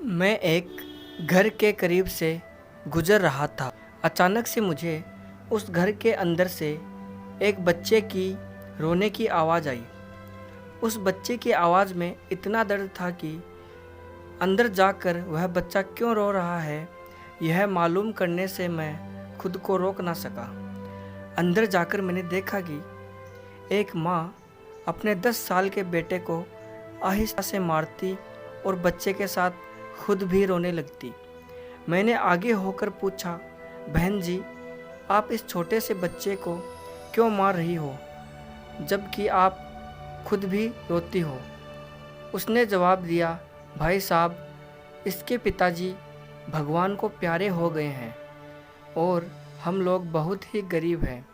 मैं एक घर के करीब से गुजर रहा था। अचानक से मुझे उस घर के अंदर से एक बच्चे की रोने की आवाज़ आई। उस बच्चे की आवाज़ में इतना दर्द था कि अंदर जाकर वह बच्चा क्यों रो रहा है, यह मालूम करने से मैं खुद को रोक ना सका। अंदर जाकर मैंने देखा कि एक माँ अपने 10 साल के बेटे को आहिस्ता से मारती और बच्चे के साथ खुद भी रोने लगती। मैंने आगे होकर पूछा, बहन जी, आप इस छोटे से बच्चे को क्यों मार रही हो, जबकि आप खुद भी रोती हो? उसने जवाब दिया, भाई साहब, इसके पिताजी भगवान को प्यारे हो गए हैं और हम लोग बहुत ही गरीब हैं।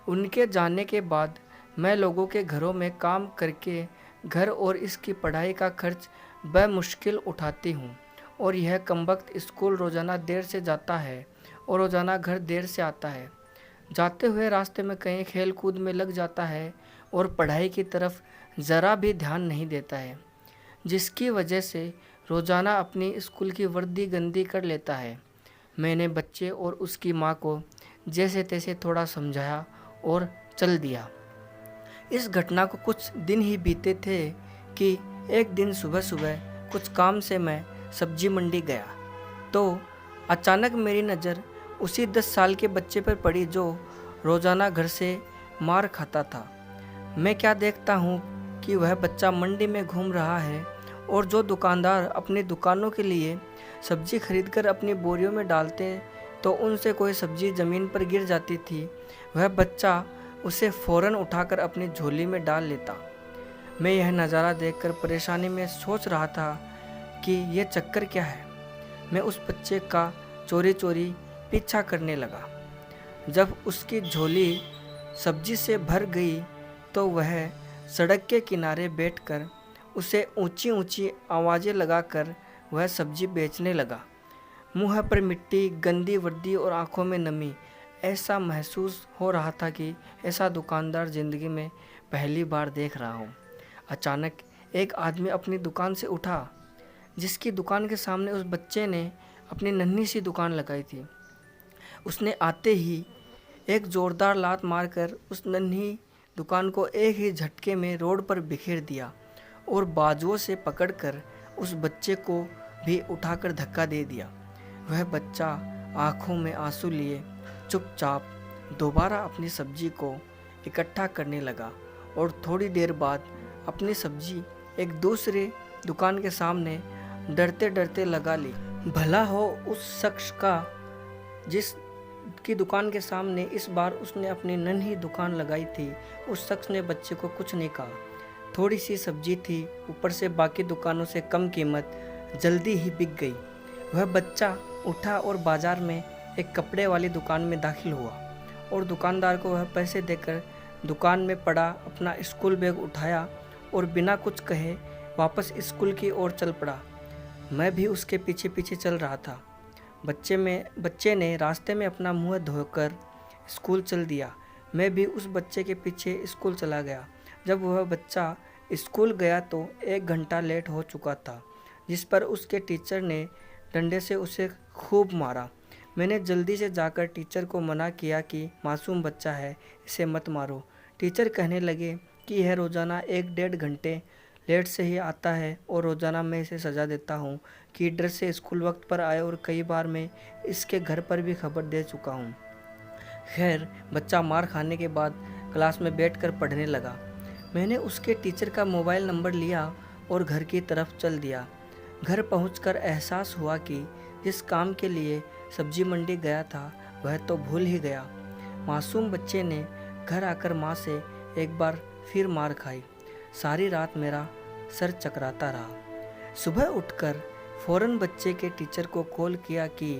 उनके जाने के बाद मैं लोगों के घरों में काम करके घर और इसकी पढ़ाई का खर्च बमुश्किल उठाती हूँ और यह कमबख्त स्कूल रोज़ाना देर से जाता है और रोज़ाना घर देर से आता है। जाते हुए रास्ते में कहीं खेल कूद में लग जाता है और पढ़ाई की तरफ ज़रा भी ध्यान नहीं देता है, जिसकी वजह से रोज़ाना अपनी स्कूल की वर्दी गंदी कर लेता है। मैंने बच्चे और उसकी माँ को जैसे तैसे थोड़ा समझाया और चल दिया। इस घटना को कुछ दिन ही बीते थे कि एक दिन सुबह सुबह कुछ काम से मैं सब्जी मंडी गया तो अचानक मेरी नज़र उसी 10 साल के बच्चे पर पड़ी जो रोज़ाना घर से मार खाता था। मैं क्या देखता हूँ कि वह बच्चा मंडी में घूम रहा है और जो दुकानदार अपनी दुकानों के लिए सब्जी खरीदकर अपनी बोरियों में डालते तो उनसे कोई सब्जी ज़मीन पर गिर जाती थी, वह बच्चा उसे फ़ौरन उठाकर अपनी झोली में डाल लेता। मैं यह नज़ारा देखकर परेशानी में सोच रहा था कि यह चक्कर क्या है। मैं उस बच्चे का चोरी चोरी पीछा करने लगा। जब उसकी झोली सब्जी से भर गई तो वह सड़क के किनारे बैठकर उसे ऊंची ऊंची आवाज़ें लगाकर वह सब्जी बेचने लगा। मुंह पर मिट्टी, गंदी वर्दी और आंखों में नमी। ऐसा महसूस हो रहा था कि ऐसा दुकानदार ज़िंदगी में पहली बार देख रहा हूँ। अचानक एक आदमी अपनी दुकान से उठा, जिसकी दुकान के सामने उस बच्चे ने अपनी नन्ही सी दुकान लगाई थी। उसने आते ही एक ज़ोरदार लात मारकर उस नन्ही दुकान को एक ही झटके में रोड पर बिखेर दिया और बाजुओं से पकड़कर उस बच्चे को भी उठाकर धक्का दे दिया। वह बच्चा आंखों में आंसू लिए चुपचाप दोबारा अपनी सब्जी को इकट्ठा करने लगा और थोड़ी देर बाद अपनी सब्जी एक दूसरे दुकान के सामने डरते डरते लगा ली। भला हो उस शख्स का जिसकी दुकान के सामने इस बार उसने अपनी नन्ही दुकान लगाई थी। उस शख्स ने बच्चे को कुछ नहीं कहा। थोड़ी सी सब्जी थी, ऊपर से बाकी दुकानों से कम कीमत, जल्दी ही बिक गई। वह बच्चा उठा और बाजार में एक कपड़े वाली दुकान में दाखिल हुआ और दुकानदार को वह पैसे देकर दुकान में पड़ा अपना स्कूल बैग उठाया और बिना कुछ कहे वापस स्कूल की ओर चल पड़ा। मैं भी उसके पीछे पीछे चल रहा था। बच्चे ने रास्ते में अपना मुंह धोकर स्कूल चल दिया। मैं भी उस बच्चे के पीछे स्कूल चला गया। जब वह बच्चा स्कूल गया तो 1 घंटा लेट हो चुका था, जिस पर उसके टीचर ने डंडे से उसे खूब मारा। मैंने जल्दी से जाकर टीचर को मना किया कि मासूम बच्चा है, इसे मत मारो। टीचर कहने लगे कि यह रोज़ाना 1-1.5 घंटे लेट से ही आता है और रोज़ाना मैं इसे सज़ा देता हूँ कि डर से स्कूल वक्त पर आए और कई बार मैं इसके घर पर भी खबर दे चुका हूँ। खैर, बच्चा मार खाने के बाद क्लास में बैठकर पढ़ने लगा। मैंने उसके टीचर का मोबाइल नंबर लिया और घर की तरफ चल दिया। घर पहुंचकर एहसास हुआ कि जिस काम के लिए सब्जी मंडी गया था वह तो भूल ही गया। मासूम बच्चे ने घर आकर माँ से एक बार फिर मार खाई। सारी रात मेरा सर चकराता रहा। सुबह उठकर फ़ौरन बच्चे के टीचर को कॉल किया कि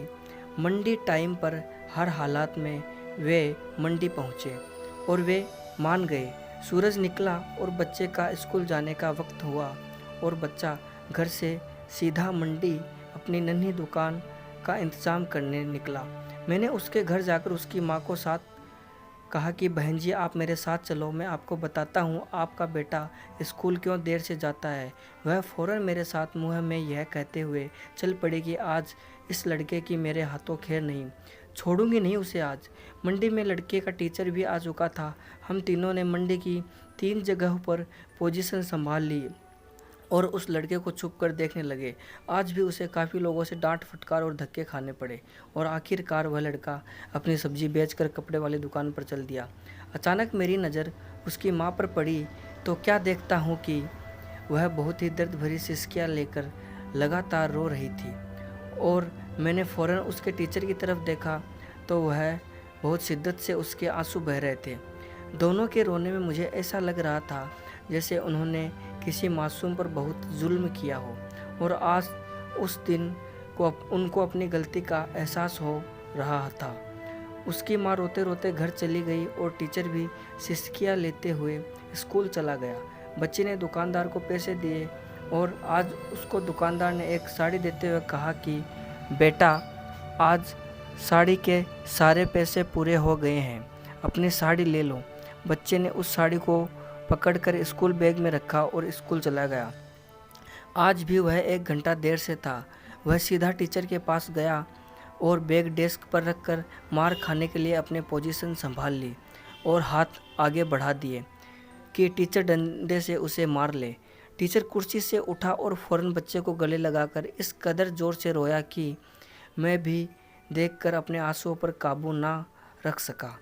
मंडी टाइम पर हर हालात में वे मंडी पहुँचे और वे मान गए। सूरज निकला और बच्चे का स्कूल जाने का वक्त हुआ और बच्चा घर से सीधा मंडी अपनी नन्ही दुकान का इंतज़ाम करने निकला। मैंने उसके घर जाकर उसकी माँ को साथ कहा कि बहन जी आप मेरे साथ चलो, मैं आपको बताता हूँ आपका बेटा स्कूल क्यों देर से जाता है। वह फ़ौरन मेरे साथ मुँह में यह कहते हुए चल पड़ी कि आज इस लड़के की मेरे हाथों खैर नहीं, छोड़ूंगी नहीं उसे आज। मंडी में लड़के का टीचर भी आ चुका था। हम तीनों ने मंडी की 3 जगहों पर पोजीशन संभाल ली और उस लड़के को छुप कर देखने लगे। आज भी उसे काफ़ी लोगों से डांट फटकार और धक्के खाने पड़े और आखिरकार वह लड़का अपनी सब्जी बेचकर कपड़े वाली दुकान पर चल दिया। अचानक मेरी नज़र उसकी माँ पर पड़ी तो क्या देखता हूँ कि वह बहुत ही दर्द भरी सिसकियाँ लेकर लगातार रो रही थी और मैंने फ़ौरन उसके टीचर की तरफ देखा तो वह बहुत शिद्दत से उसके आंसू बह रहे थे। दोनों के रोने में मुझे ऐसा लग रहा था जैसे उन्होंने किसी मासूम पर बहुत जुल्म किया हो और आज उस दिन को उनको अपनी गलती का एहसास हो रहा था। उसकी माँ रोते रोते घर चली गई और टीचर भी सिसकियाँ लेते हुए स्कूल चला गया। बच्चे ने दुकानदार को पैसे दिए और आज उसको दुकानदार ने एक साड़ी देते हुए कहा कि बेटा आज साड़ी के सारे पैसे पूरे हो गए हैं, अपनी साड़ी ले लो। बच्चे ने उस साड़ी को पकड़कर स्कूल बैग में रखा और स्कूल चला गया। आज भी वह 1 घंटा देर से था। वह सीधा टीचर के पास गया और बैग डेस्क पर रखकर मार खाने के लिए अपने पोजीशन संभाल ली और हाथ आगे बढ़ा दिए कि टीचर डंडे से उसे मार ले। टीचर कुर्सी से उठा और फ़ौरन बच्चे को गले लगाकर इस कदर ज़ोर से रोया कि मैं भी देखकर अपने आंसुओं पर काबू ना रख सका।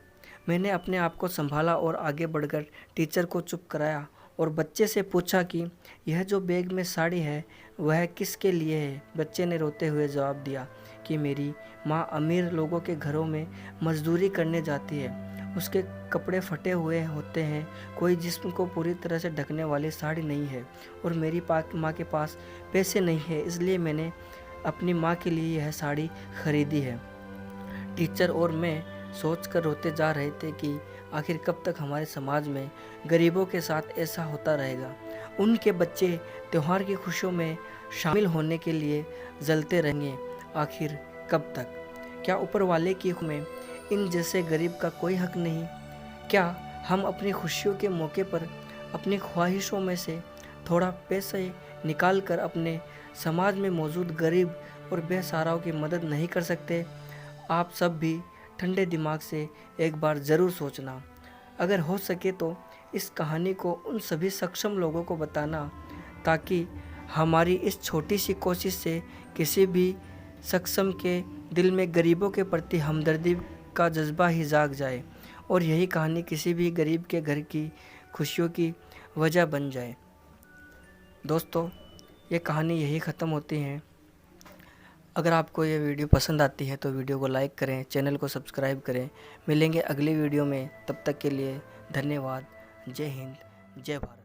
मैंने अपने आप को संभाला और आगे बढ़कर टीचर को चुप कराया और बच्चे से पूछा कि यह जो बैग में साड़ी है वह किसके लिए है। बच्चे ने रोते हुए जवाब दिया कि मेरी माँ अमीर लोगों के घरों में मजदूरी करने जाती है, उसके कपड़े फटे हुए होते हैं, कोई जिस्म को पूरी तरह से ढकने वाली साड़ी नहीं है और मेरी माँ के पास पैसे नहीं है, इसलिए मैंने अपनी माँ के लिए यह साड़ी खरीदी है। टीचर और मैं सोचकर रोते जा रहे थे कि आखिर कब तक हमारे समाज में गरीबों के साथ ऐसा होता रहेगा। उनके बच्चे त्योहार की खुशियों में शामिल होने के लिए जलते रहेंगे, आखिर कब तक? क्या ऊपर वाले की में इन जैसे गरीब का कोई हक नहीं? क्या हम अपनी खुशियों के मौके पर अपनी ख्वाहिशों में से थोड़ा पैसे निकाल कर अपने समाज में मौजूद गरीब और बेसहाराओं की मदद नहीं कर सकते? आप सब भी ठंडे दिमाग से एक बार ज़रूर सोचना। अगर हो सके तो इस कहानी को उन सभी सक्षम लोगों को बताना ताकि हमारी इस छोटी सी कोशिश से किसी भी सक्षम के दिल में गरीबों के प्रति हमदर्दी का जज्बा ही जाग जाए और यही कहानी किसी भी गरीब के घर की खुशियों की वजह बन जाए। दोस्तों, ये कहानी यही ख़त्म होती है। अगर आपको ये वीडियो पसंद आती है तो वीडियो को लाइक करें, चैनल को सब्सक्राइब करें। मिलेंगे अगली वीडियो में, तब तक के लिए धन्यवाद। जय हिंद, जय भारत।